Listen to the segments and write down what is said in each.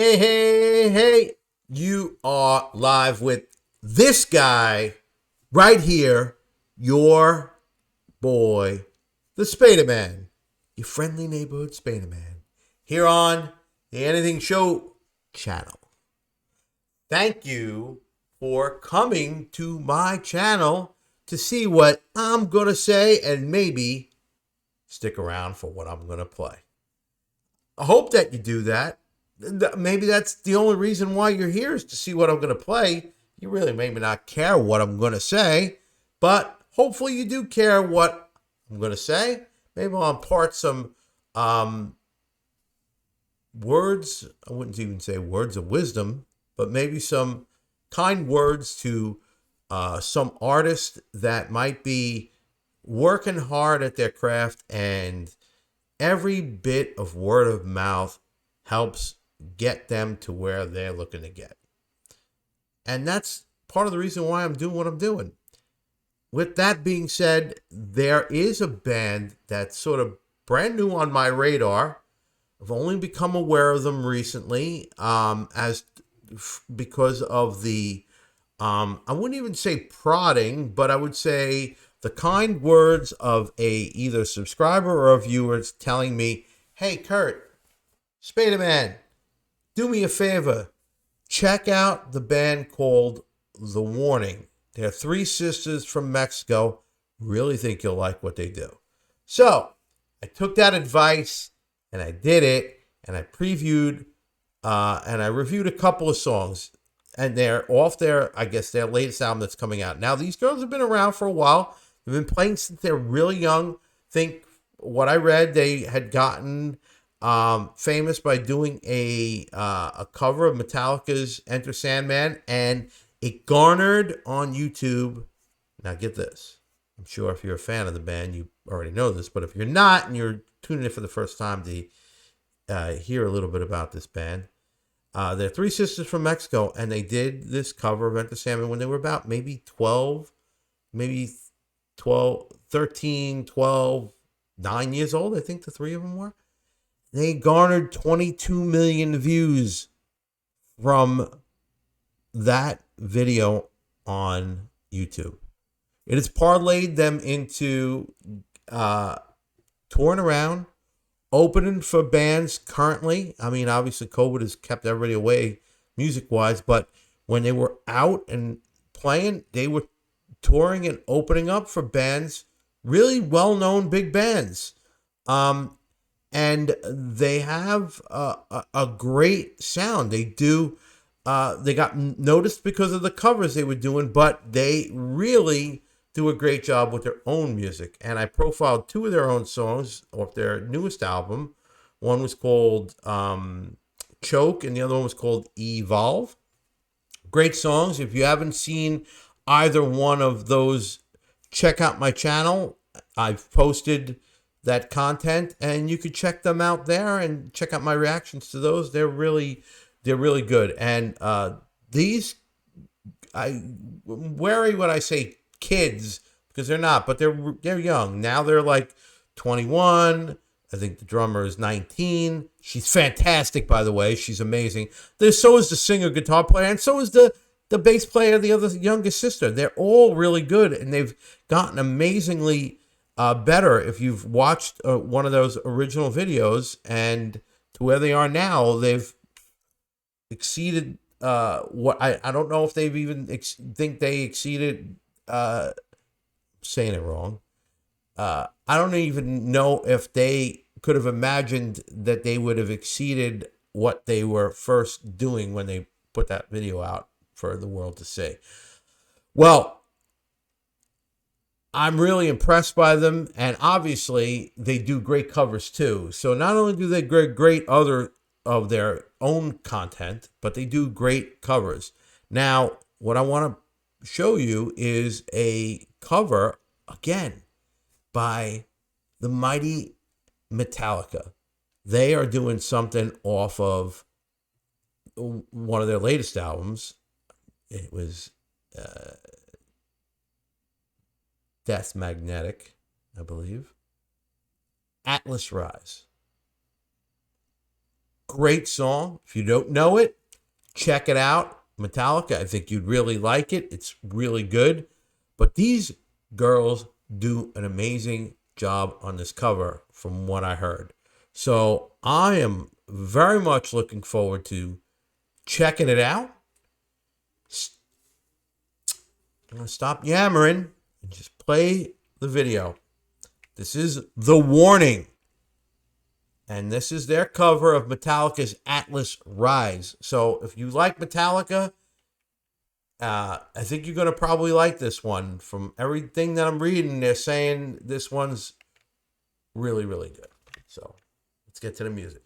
Hey, hey, hey, you are live with this guy right here, your boy, the Spadaman, your friendly neighborhood Spadaman, here on the Anything Show channel. Thank you for coming to my channel to see what I'm going to say and maybe stick around for what I'm going to play. I hope that you do that. Maybe that's the only reason why you're here is to see what I'm going to play. You really maybe not care what I'm going to say, but hopefully you do care what I'm going to say. Maybe I'll impart some words. I wouldn't even say words of wisdom, but maybe some kind words to some artists that might be working hard at their craft, and every bit of word of mouth helps get them to where they're looking to get. And that's part of the reason why I'm doing what I'm doing. With that being said, there is a band that's sort of brand new on my radar. I've only become aware of them recently, as because of the I wouldn't even say prodding, but I would say the kind words of a either subscriber or a viewer telling me, "Hey, Kurt, Spadaman, do me a favor. Check out the band called The Warning. They're three sisters from Mexico. Really think you'll like what they do." So I took that advice and I did it, and I previewed and I reviewed a couple of songs, and they're off their, I guess, their latest album that's coming out. Now, these girls have been around for a while. They've been playing since they're really young. Think what I read, they had gotten famous by doing a cover of Metallica's Enter Sandman, and it garnered on YouTube. Now, get this. I'm sure if you're a fan of the band, you already know this, but if you're not and you're tuning in for the first time to hear a little bit about this band, they're three sisters from Mexico, and they did this cover of Enter Sandman when they were about maybe 12, maybe 12, 13, 12, 9 years old. I think the three of them were. They garnered 22 million views from that video on YouTube. It has parlayed them into touring around, opening for bands currently. I mean, obviously, COVID has kept everybody away music-wise, but when they were out and playing, they were touring and opening up for bands, really well-known big bands. And they have a great sound. They do. They got noticed because of the covers they were doing, but they really do a great job with their own music. And I profiled two of their own songs off their newest album. One was called Choke, and the other one was called Evolve. Great songs. If you haven't seen either one of those, check out my channel. I've posted that content, and you could check them out there and check out my reactions to those. They're really good. And these, I'm wary when I say kids, because they're not, but they're young. Now they're like 21. I think the drummer is 19. She's fantastic, by the way. She's amazing. So is the singer, guitar player, and so is the bass player, the other youngest sister. They're all really good, and they've gotten amazingly better. If you've watched one of those original videos, and to where they are now, they've exceeded what I don't know if they've even think they exceeded. Saying it wrong. I don't even know if they could have imagined that they would have exceeded what they were first doing when they put that video out for the world to see. Well, I'm really impressed by them, and obviously they do great covers too. So not only do they great other of their own content, but they do great covers. Now, what I want to show you is a cover, again, by the mighty Metallica. They are doing something off of one of their latest albums. It was Death Magnetic, I believe. Atlas Rise. great song. If you don't know it, check it out. Metallica, I think you'd really like it. It's really good. But these girls do an amazing job on this cover from what I heard. So I am very much looking forward to checking it out. I'm going to stop yammering and just play the video. This is The Warning. And this is their cover of Metallica's Atlas Rise. So if you like Metallica, I think you're going to probably like this one. From everything that I'm reading, they're saying this one's really, really good. So let's get to the music.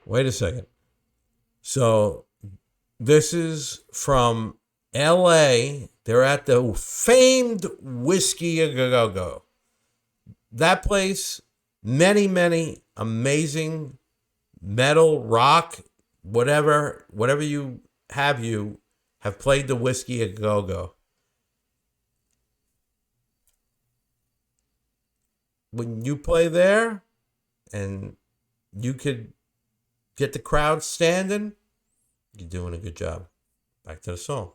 Wait a second. So this is from LA. They're at the famed Whiskey A Go Go. That place, many, many amazing metal, rock, whatever you have played the Whiskey A Go Go. When you play there and you could get the crowd standing, you're doing a good job. Back to the song.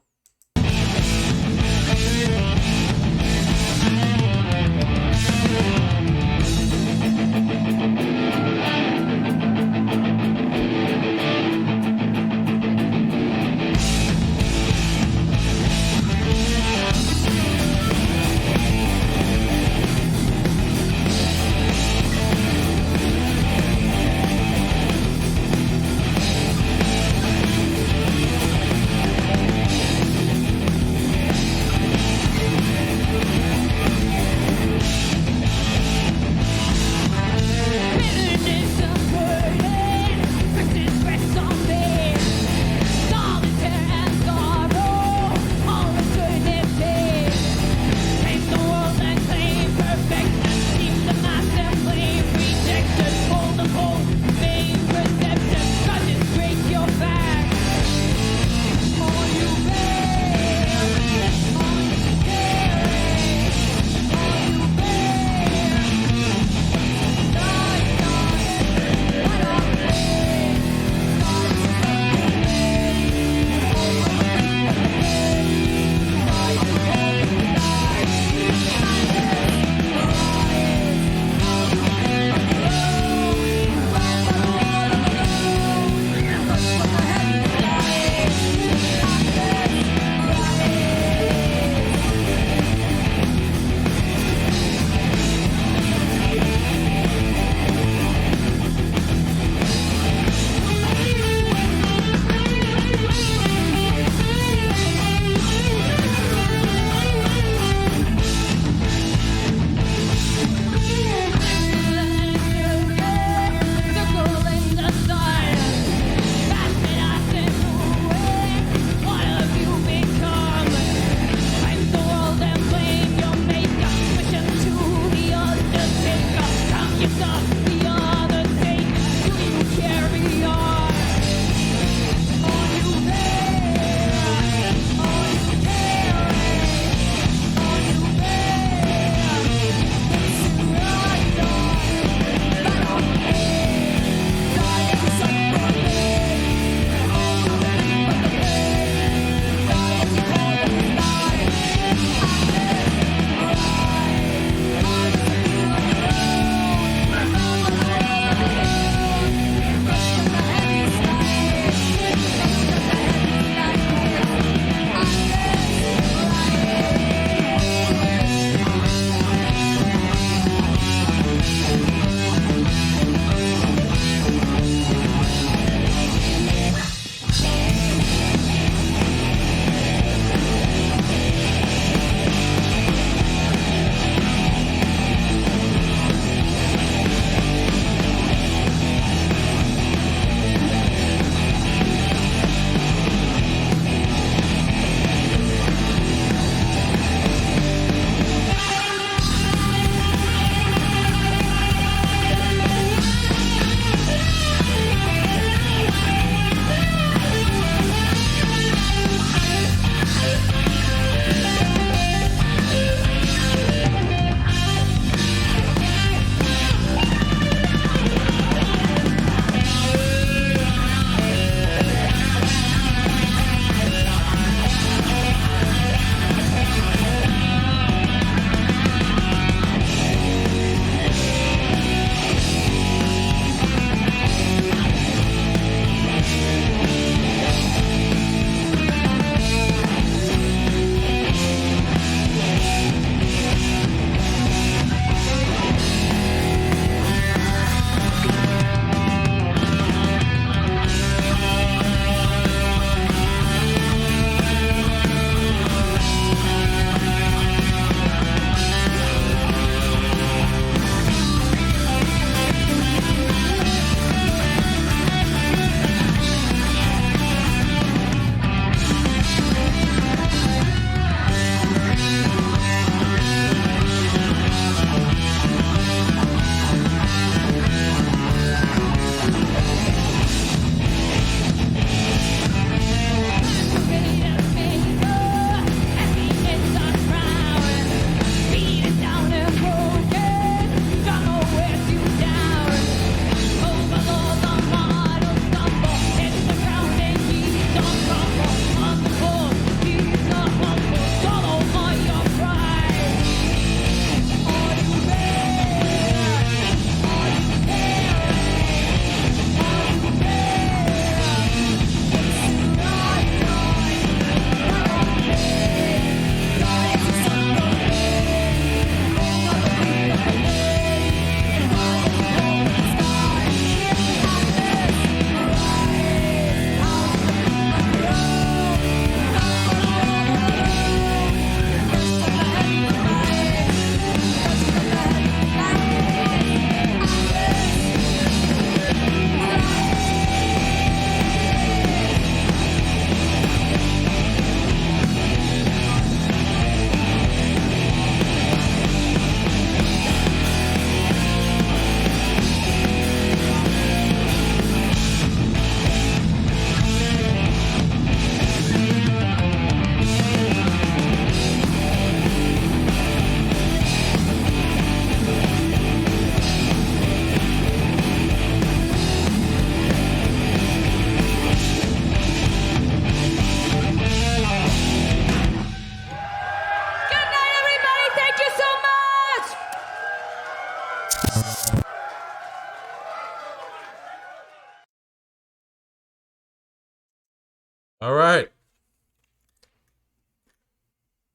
All right.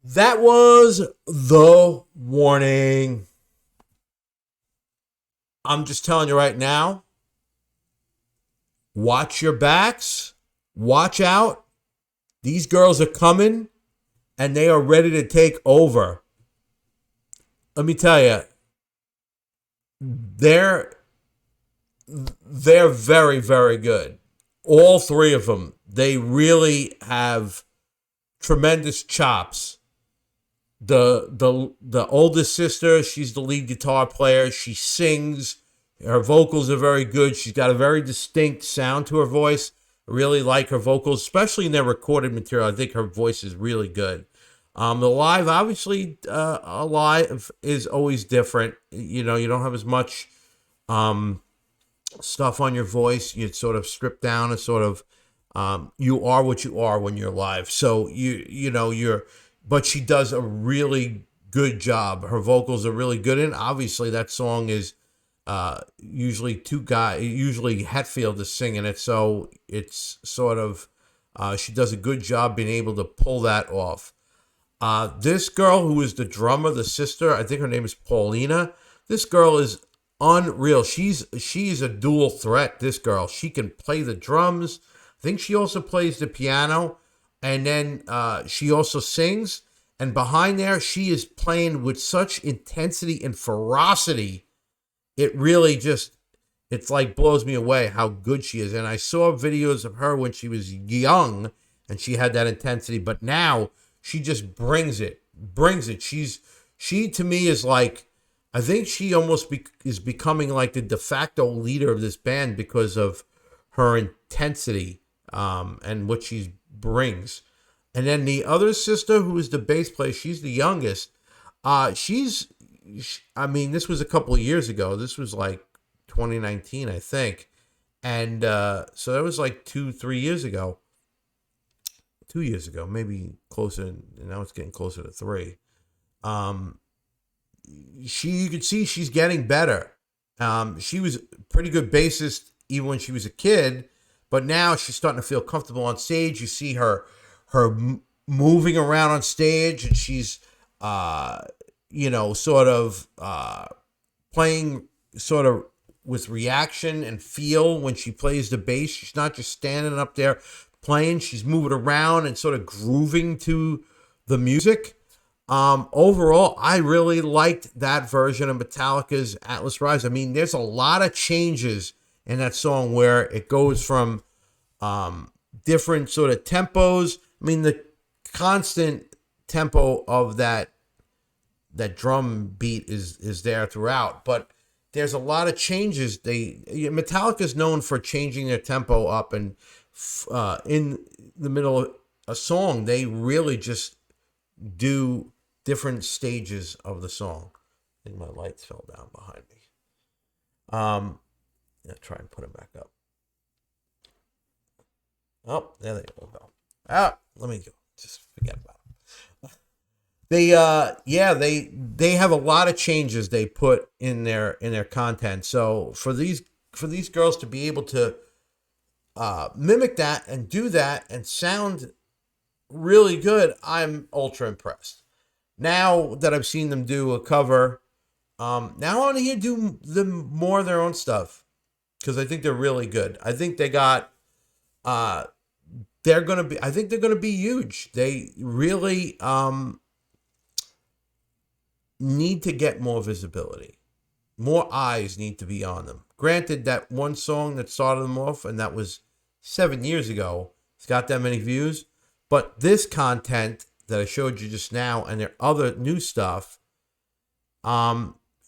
That was the warning. I'm just telling you right now, watch your backs, watch out. These girls are coming and they are ready to take over. Let me tell you, they're they're very, very good. All three of them. They really have tremendous chops. The oldest sister, she's the lead guitar player. She sings. Her vocals are very good. She's got a very distinct sound to her voice. I really like her vocals, especially in their recorded material. I think her voice is really good. The live, obviously, a live is always different. You know, you don't have as much stuff on your voice. You sort of strip down and sort of you are what you are when you're live. So you know you're, but she does a really good job. Her vocals are really good, and obviously that song is usually usually Hetfield is singing it, so it's sort of she does a good job being able to pull that off. This girl who is the drummer, the sister, I think her name is Paulina. This girl is unreal. She's a dual threat. This girl, she can play the drums. I think she also plays the piano, and then she also sings. And behind there, she is playing with such intensity and ferocity. It really just, it's like blows me away how good she is. And I saw videos of her when she was young and she had that intensity, but now she just brings it. She to me is like, I think she almost is becoming like the de facto leader of this band because of her intensity and what she brings. And then the other sister, who is the bass player, she's the youngest. I mean, this was a couple of years ago. This was like 2019, I think. And so that was like 3 years ago. 2 years ago, maybe closer. Now it's getting closer to 3. Um, you could see she's getting better. She was a pretty good bassist even when she was a kid, but now she's starting to feel comfortable on stage. You see her moving around on stage, and she's sort of playing sort of with reaction and feel when she plays the bass. She's not just standing up there playing, she's moving around and sort of grooving to the music. Overall, I really liked that version of Metallica's Atlas Rise. I mean, there's a lot of changes in that song where it goes from different sort of tempos. I mean, the constant tempo of that drum beat is there throughout, but there's a lot of changes. Metallica is known for changing their tempo up, and in the middle of a song, they really just do different stages of the song. I think my lights fell down behind me. I'll try and put them back up. Oh, there they go. Let me go. Just forget about it. They have a lot of changes they put in their content. So for these girls to be able to mimic that and do that and sound really good, I'm ultra impressed. Now that I've seen them do a cover, now I want to hear do them more of their own stuff because I think they're really good. I think they got I think they're gonna be huge. They really need to get more visibility. More eyes need to be on them. Granted, that one song that started them off, and that was 7 years ago, it's got that many views. But this content that I showed you just now and their other new stuff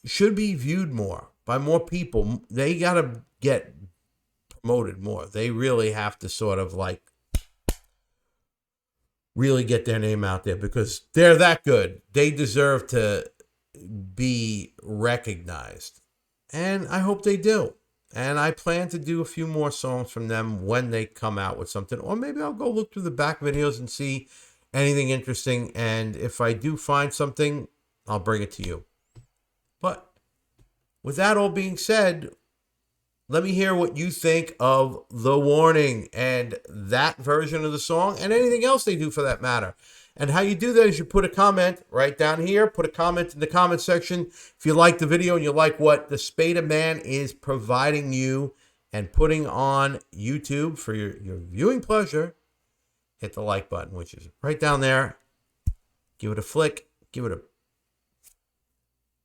should be viewed more by more people. They got to get promoted more. They really have to sort of like really get their name out there because they're that good. They deserve to be recognized. And I hope they do. And I plan to do a few more songs from them when they come out with something. Or maybe I'll go look through the back videos and see anything interesting. And if I do find something, I'll bring it to you. But with that all being said, Let me hear what you think of The Warning and that version of the song and anything else they do for that matter. And how you do that is you put a comment right down here. Put a comment in the comment section. If you like the video and you like what the Spadaman is providing you and putting on YouTube for your viewing pleasure, hit the like button, which is right down there. Give it a flick. Give it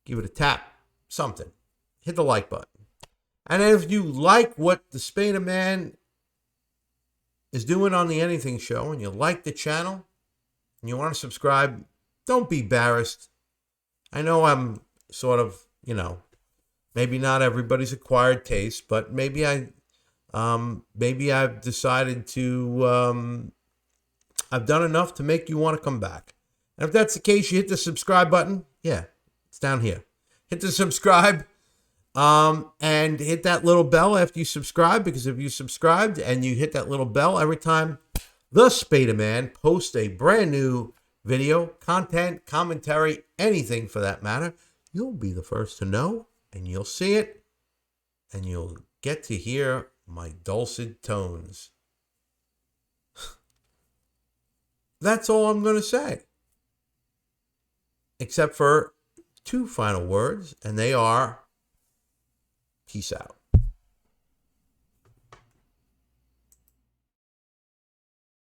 a tap. Something. Hit the like button. And if you like what the Spadaman is doing on the Anything Show and you like the channel and you want to subscribe, don't be embarrassed. I know I'm sort of, maybe not everybody's acquired taste, but maybe I've decided to, I've done enough to make you want to come back. And if that's the case, you hit the subscribe button. Yeah, it's down here. Hit the subscribe. And hit that little bell after you subscribe, because if you subscribed and you hit that little bell every time the Spadaman posts a brand new video, content, commentary, anything for that matter, you'll be the first to know, and you'll see it, and you'll get to hear my dulcet tones. That's all I'm going to say. Except for two final words, and they are peace out.